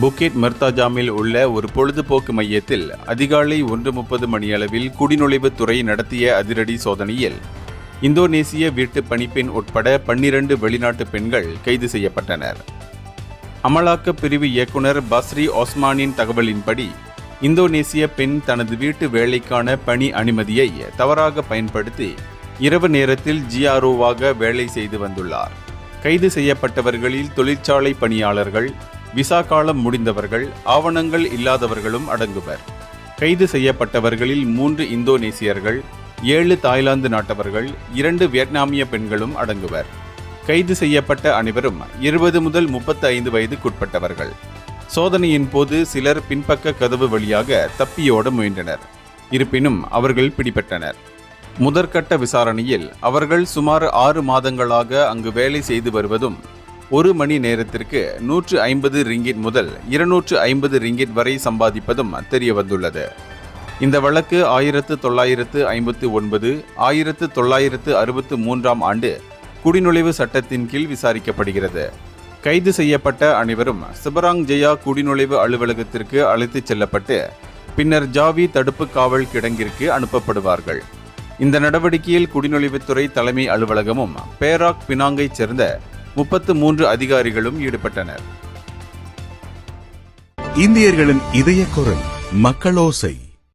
புக்கெட் மர்தாஜாமில் உள்ள ஒரு பொழுதுபோக்கு மையத்தில் அதிகாலை 1:30 மணியளவில் குடிநுழைவுத்துறை நடத்திய அதிரடி சோதனையில் இந்தோனேசிய வீட்டு பணிப்பெண் உட்பட 12 வெளிநாட்டு பெண்கள் கைது செய்யப்பட்டனர். அமலாக்க பிரிவு இயக்குனர் பஸ்ரி ஒஸ்மானின் தகவலின்படி, இந்தோனேசிய பெண் தனது வீட்டு வேலைக்கான பணி அனுமதியை தவறாக பயன்படுத்தி இரவு நேரத்தில் ஜிஆர்ஓவாக வேலை செய்து வந்துள்ளார். கைது செய்யப்பட்டவர்களில் தொழிற்சாலை பணியாளர்கள், விசா காலம் முடிந்தவர்கள், ஆவணங்கள் இல்லாதவர்களும் அடங்குவர். கைது செய்யப்பட்டவர்களில் 3 இந்தோனேசியர்கள், 7 தாய்லாந்து நாட்டவர்கள், 2 வியட்நாமிய பெண்களும் அடங்குவர். கைது செய்யப்பட்ட அனைவரும் 20 முதல் 35 வயதுக்குட்பட்டவர்கள். சோதனையின் போது சிலர் பின்பக்க கதவு வழியாக தப்பியோட முயன்றனர். இருப்பினும் அவர்கள் பிடிபட்டனர். முதற்கட்ட விசாரணையில் அவர்கள் சுமார் 6 மாதங்களாக அங்கு வேலை செய்து வருவதும் 1 மணி நேரத்திற்கு 150 ரிங்கிட் முதல் 250 ரிங்கிட் வரை சம்பாதிப்பதும் தெரியவந்துள்ளது. இந்த வழக்கு 1959, 1963 ஆண்டு குடிநுழைவு சட்டத்தின் கீழ் விசாரிக்கப்படுகிறது. கைது செய்யப்பட்ட அனைவரும் சிபராங் ஜெயா குடிநுழைவு அலுவலகத்திற்கு அழைத்துச் செல்லப்பட்டு பின்னர் ஜாவி தடுப்பு காவல் கிடங்கிற்கு அனுப்பப்படுவார்கள். இந்த நடவடிக்கையில் குடிநுழைவுத்துறை தலைமை அலுவலகமும் பேராக் பினாங்கைச் சேர்ந்த 33 அதிகாரிகளும் ஈடுபட்டனர். இந்தியர்களின் இதய குரல் மக்களோசை.